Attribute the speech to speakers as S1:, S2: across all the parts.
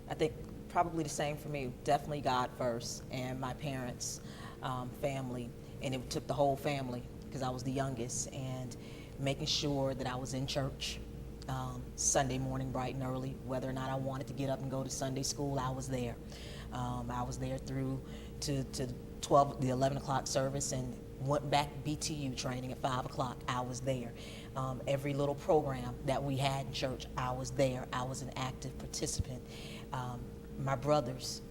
S1: I think probably the same for me. Definitely God first, and my parents, family, and it took the whole family because I was the youngest, and making sure that I was in church Sunday morning bright and early. Whether or not I wanted to get up and go to Sunday school, I was there. I was there through to 11 o'clock service, and went back BTU training at 5 o'clock. I was there. Every little program that we had in church, I was there. I was an active participant. My brothers,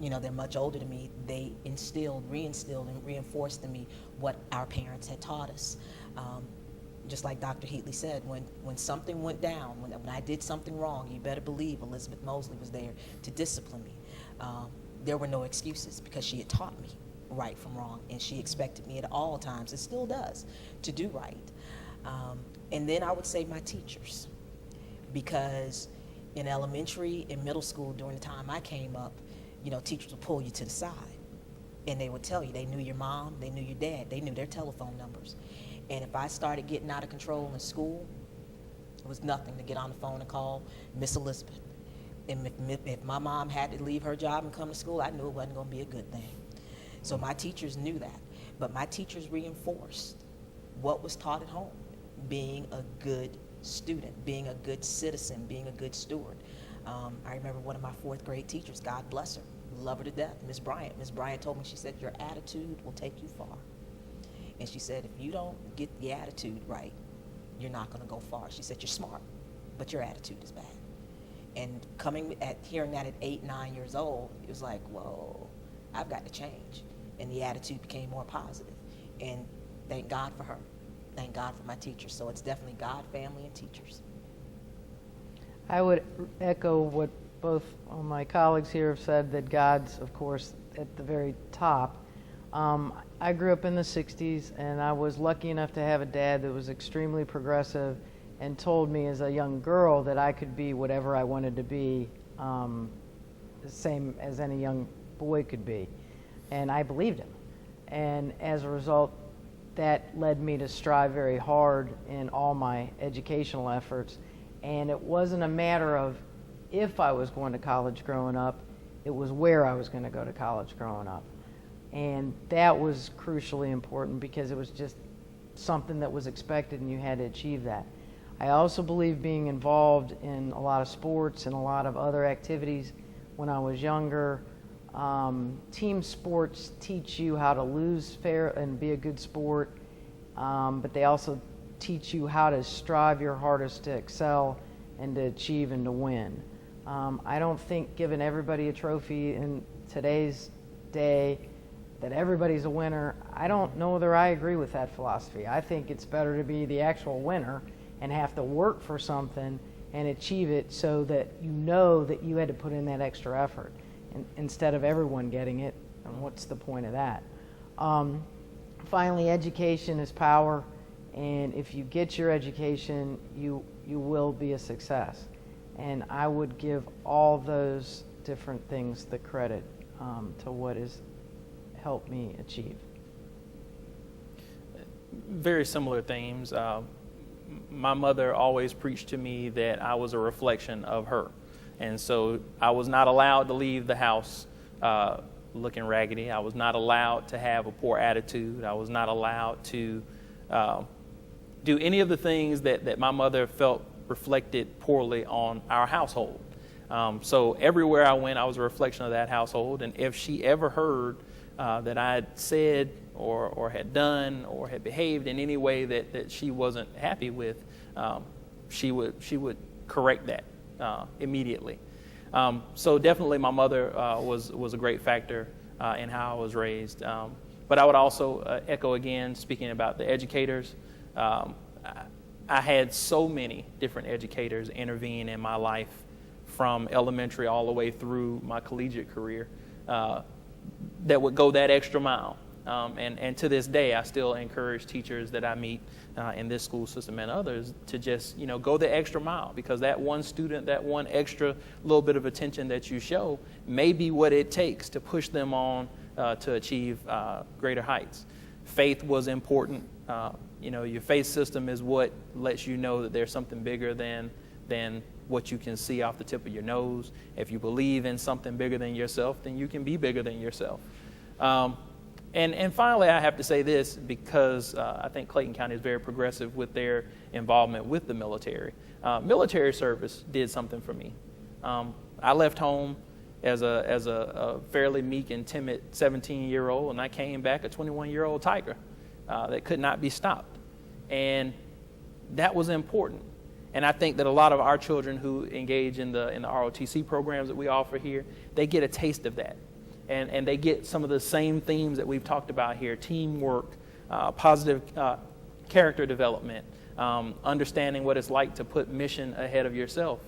S1: they're much older than me. They reinstilled, and reinforced in me what our parents had taught us. Just like Dr. Heatley said, when something went down, when I did something wrong, you better believe Elizabeth Mosley was there to discipline me. There were no excuses because she had taught me right from wrong, and she expected me at all times, and still does, to do right. And then I would say my teachers, because in elementary and middle school during the time I came up, teachers would pull you to the side, and they would tell you they knew your mom, they knew your dad, they knew their telephone numbers. And if I started getting out of control in school, it was nothing to get on the phone and call Miss Elizabeth. And if my mom had to leave her job and come to school, I knew it wasn't going to be a good thing. So my teachers knew that. But my teachers reinforced what was taught at home: being a good student, being a good citizen, being a good steward. I remember one of my fourth grade teachers, God bless her, love her to death, Miss Bryant. Miss Bryant told me, she said, your attitude will take you far. And she said, if you don't get the attitude right, you're not going to go far. She said, you're smart, but your attitude is bad. And hearing that at 8, 9 years old, it was like, whoa, I've got to change. And the attitude became more positive. And thank God for her. Thank God for my teachers. So it's definitely God, family, and teachers.
S2: I would echo what both of my colleagues here have said, that God's, of course, at the very top. I grew up in the 60s, and I was lucky enough to have a dad that was extremely progressive and told me as a young girl that I could be whatever I wanted to be, the same as any young boy could be. And I believed him. And as a result, that led me to strive very hard in all my educational efforts. And it wasn't a matter of if I was going to college growing up, it was where I was going to go to college growing up. And that was crucially important because it was just something that was expected and you had to achieve that. I also believe being involved in a lot of sports and a lot of other activities when I was younger. Team sports teach you how to lose fair and be a good sport, but they also teach you how to strive your hardest to excel and to achieve and to win. I don't think giving everybody a trophy in today's day that everybody's a winner, I don't know whether I agree with that philosophy. I think it's better to be the actual winner and have to work for something and achieve it so that you know that you had to put in that extra effort instead of everyone getting it. And what's the point of that? Finally, education is power, and if you get your education, you will be a success. And I would give all those different things the credit to what has helped me achieve.
S3: Very similar themes. My mother always preached to me that I was a reflection of her. And so I was not allowed to leave the house looking raggedy. I was not allowed to have a poor attitude. I was not allowed to do any of the things that my mother felt reflected poorly on our household. So everywhere I went, I was a reflection of that household. And if she ever heard that I had said or had done or had behaved in any way that she wasn't happy with, she would correct that immediately. So definitely my mother was a great factor in how I was raised. But I would also echo again, speaking about the educators, I had so many different educators intervene in my life from elementary all the way through my collegiate career that would go that extra mile. And to this day, I still encourage teachers that I meet in this school system and others to just, go the extra mile, because that one student, that one extra little bit of attention that you show may be what it takes to push them on to achieve greater heights. Faith was important. Your faith system is what lets you know that there's something bigger than what you can see off the tip of your nose. If you believe in something bigger than yourself, then you can be bigger than yourself. And finally, I have to say this, because I think Clayton County is very progressive with their involvement with the military. Military service did something for me. I left home as a fairly meek and timid 17-year-old, and I came back a 21-year-old tiger that could not be stopped. And that was important. And I think that a lot of our children who engage in the ROTC programs that we offer here, they get a taste of that. And they get some of the same themes that we've talked about here: teamwork, positive character development, understanding what it's like to put mission ahead of yourself.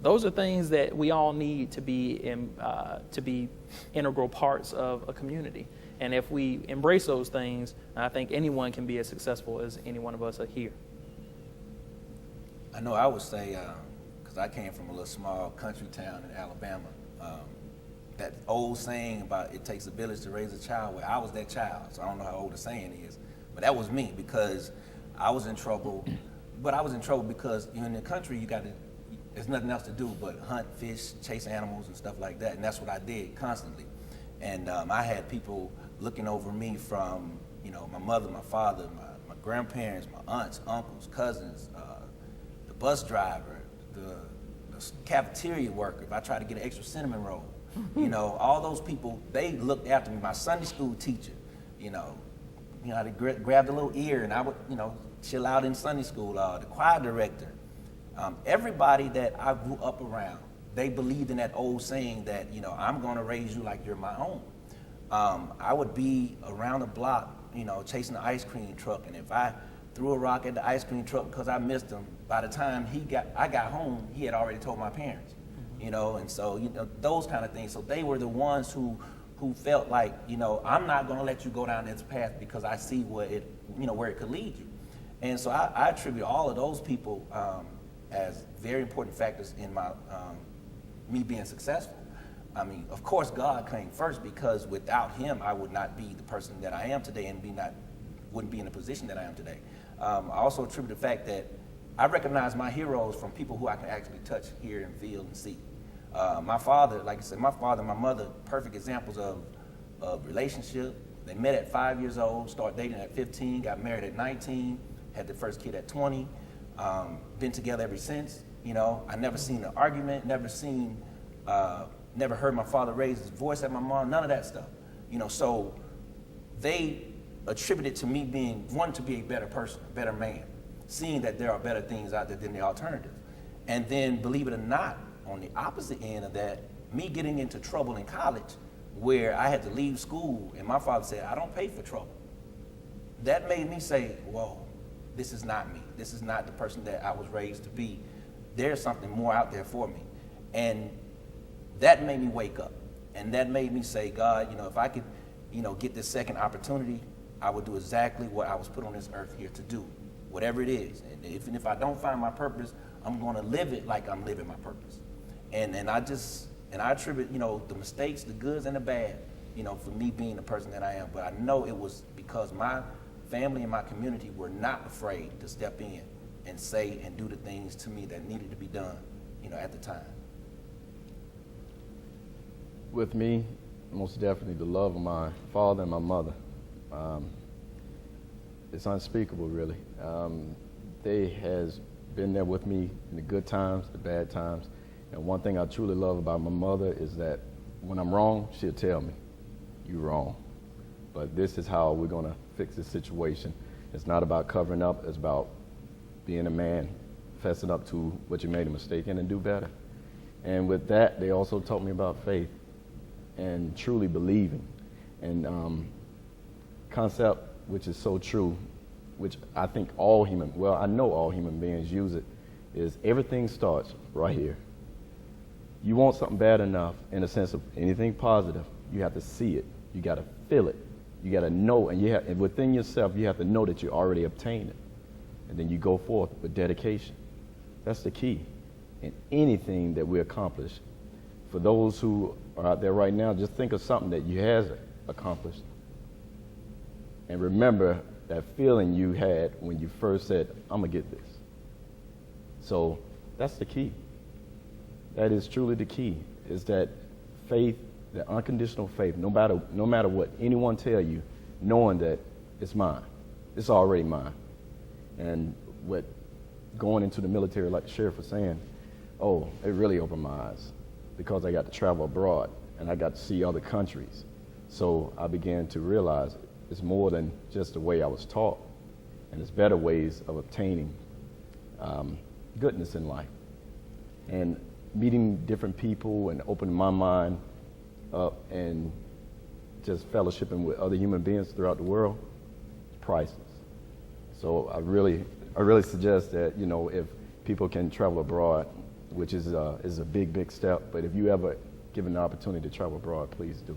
S3: Those are things that we all need to be integral parts of a community. And if we embrace those things, I think anyone can be as successful as any one of us are here.
S4: I know I would say, because I came from a little small country town in Alabama, that old saying about it takes a village to raise a child, well, I was that child, so I don't know how old the saying is, but that was me, because I was in trouble. But I was in trouble because in the country, there's nothing else to do but hunt, fish, chase animals and stuff like that, and that's what I did constantly. And I had people looking over me from, my mother, my father, my grandparents, my aunts, uncles, cousins, the bus driver, the cafeteria worker, if I tried to get an extra cinnamon roll. All those people, they looked after me. My Sunday school teacher, they grabbed a little ear and I would, chill out in Sunday school. The choir director, everybody that I grew up around, they believed in that old saying that, I'm going to raise you like you're my own. I would be around the block, chasing the ice cream truck, and if I threw a rock at the ice cream truck because I missed him, by the time I got home, he had already told my parents. And so, those kind of things. So they were the ones who felt like, I'm not going to let you go down this path because I see where it could lead you. And so I attribute all of those people as very important factors in my me being successful. I mean, of course, God came first, because without him, I would not be the person that I am today and wouldn't be in the position that I am today. I also attribute the fact that I recognize my heroes from people who I can actually touch, hear, and feel, and see. My father, like I said, my father and my mother, perfect examples of relationship. They met at 5 years old, started dating at 15, got married at 19, had their first kid at 20, been together ever since. I never seen an argument, never heard my father raise his voice at my mom, none of that stuff. So they attributed to me wanting to be a better person, a better man, seeing that there are better things out there than the alternative. And then, believe it or not, on the opposite end of that, me getting into trouble in college where I had to leave school and my father said, I don't pay for trouble. That made me say, whoa, this is not me. This is not the person that I was raised to be. There's something more out there for me. And that made me wake up. And that made me say, God, if I could, get this second opportunity, I would do exactly what I was put on this earth here to do, whatever it is. And if I don't find my purpose, I'm going to live it like I'm living my purpose. And I attribute, the mistakes, the goods and the bad, for me being the person that I am. But I know it was because my family and my community were not afraid to step in and say and do the things to me that needed to be done, at the time.
S5: With me, most definitely the love of my father and my mother. It's unspeakable, really. They has been there with me in the good times, the bad times. And one thing I truly love about my mother is that when I'm wrong, she'll tell me, you're wrong. But this is how we're going to fix this situation. It's not about covering up. It's about being a man, fessing up to what you made a mistake in and do better. And with that, they also taught me about faith and truly believing. And concept, which is so true, which I think I know all human beings use it, is everything starts right here. You want something bad enough, in a sense of anything positive, you have to see it. You got to feel it. You got to know, and within yourself, you have to know that you already obtained it. And then you go forth with dedication. That's the key in anything that we accomplish. For those who are out there right now, just think of something that you has accomplished. And remember that feeling you had when you first said, I'm going to get this. So that's the key. that is truly the key, is that faith, the unconditional faith, no matter what anyone tell you, knowing that it's mine. It's already mine. And what going into the military, like the sheriff was saying, oh, it really opened my eyes because I got to travel abroad and I got to see other countries. So I began to realize it's more than just the way I was taught, and it's better ways of obtaining goodness in life. And meeting different people and opening my mind up and just fellowshipping with other human beings throughout the world, it's priceless. So I really suggest that, you know, if people can travel abroad, which is a big step, but if you ever given the opportunity to travel abroad, please do.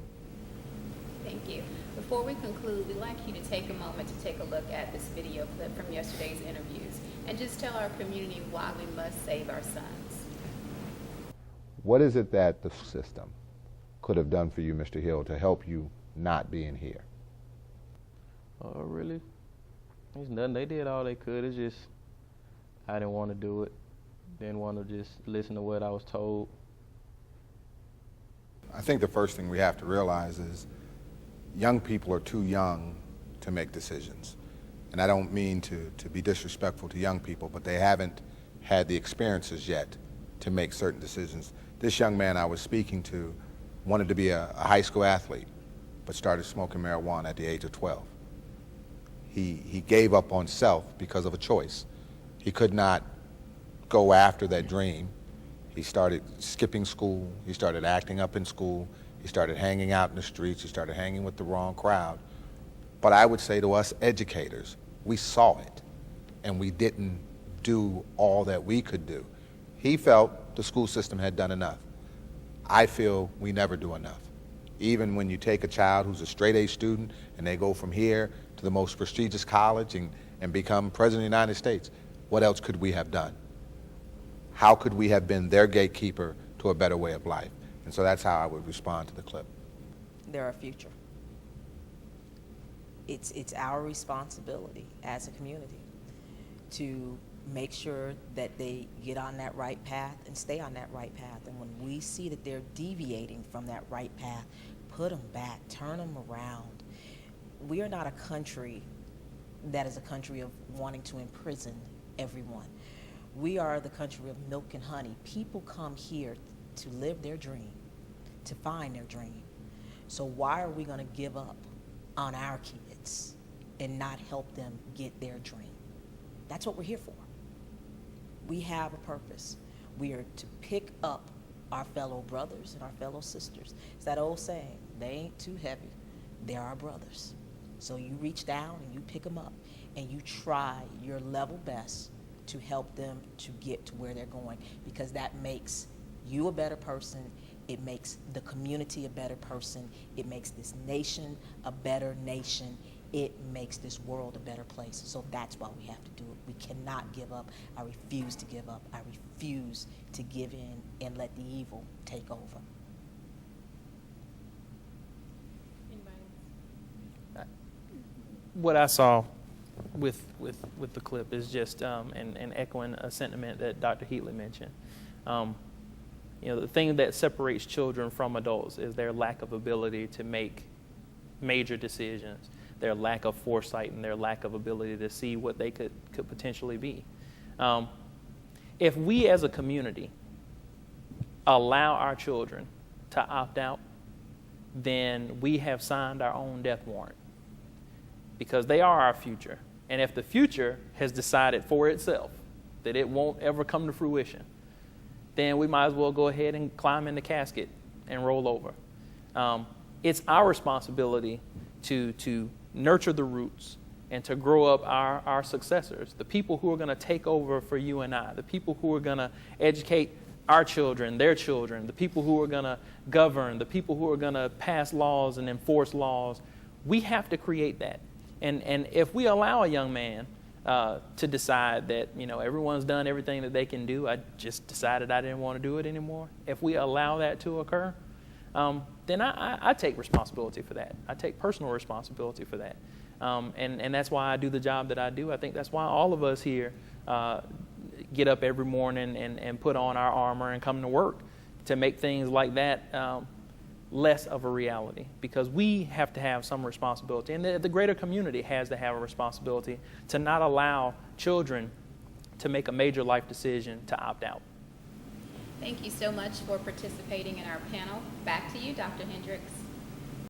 S6: Thank you. Before we conclude, we'd like you to take a moment to take a look at this video clip from yesterday's interviews and just tell our community why we must save our sons.
S7: What is it that the system could have done for you, Mr. Hill, to help you not being here?
S3: Really? There's nothing. They did all they could. It's just I didn't want to do it. Didn't want to just listen to what I was told.
S7: I think the first thing we have to realize is young people are too young to make decisions. And I don't mean to be disrespectful to young people, but they haven't had the experiences yet to make certain decisions. This young man I was speaking to wanted to be a high school athlete, but started smoking marijuana at the age of 12. He gave up on self because of a choice. He could not go after that dream. He started skipping school. He started acting up in school. He started hanging out in the streets. He started hanging with the wrong crowd. But I would say to us educators, we saw it, and we didn't do all that we could do. He felt the school system had done enough. I feel we never do enough. Even when you take a child who's a straight-A student and they go from here to the most prestigious college and become President of the United States, what else could we have done? How could we have been their gatekeeper to a better way of life? And so that's how I would respond to the clip.
S1: They're our future. It's our responsibility as a community to make sure that they get on that right path and stay on that right path. And when we see that they're deviating from that right path, put them back, turn them around. We are not a country that is a country of wanting to imprison everyone. We are the country of milk and honey. People come here to live their dream, to find their dream. So why are we going to give up on our kids and not help them get their dream? That's what we're here for. We have a purpose. We are to pick up our fellow brothers and our fellow sisters. It's that old saying, they ain't too heavy, they're our brothers. So you reach down and you pick them up and you try your level best to help them to get to where they're going, because that makes you a better person, it makes the community a better person, it makes this nation a better nation, it makes this world a better place. So that's why we have to do it. We cannot give up. I refuse to give up. I refuse to give in and let the evil take over.
S3: What I saw with the clip is just and echoing a sentiment that Dr. Heatley mentioned. You know, the thing that separates children from adults is their lack of ability to make major decisions, their lack of foresight, and their lack of ability to see what they could potentially be. If we as a community allow our children to opt out, then we have signed our own death warrant, because they are our future. And if the future has decided for itself that it won't ever come to fruition, then we might as well go ahead and climb in the casket and roll over. It's our responsibility to nurture the roots and to grow up our successors, the people who are going to take over for you and I, the people who are going to educate our children, their children, the people who are going to govern, the people who are going to pass laws and enforce laws. We have to create that. And if we allow a young man to decide that, you know, everyone's done everything that they can do, I just decided I didn't want to do it anymore, if we allow that to occur, then I take responsibility for that. I take personal responsibility for that. And that's why I do the job that I do. I think that's why all of us here get up every morning and put on our armor and come to work to make things like that less of a reality, because we have to have some responsibility, and the greater community has to have a responsibility to not allow children to make a major life decision to opt out.
S6: Thank you so much for participating in our panel. Back to you, Dr. Hendrix.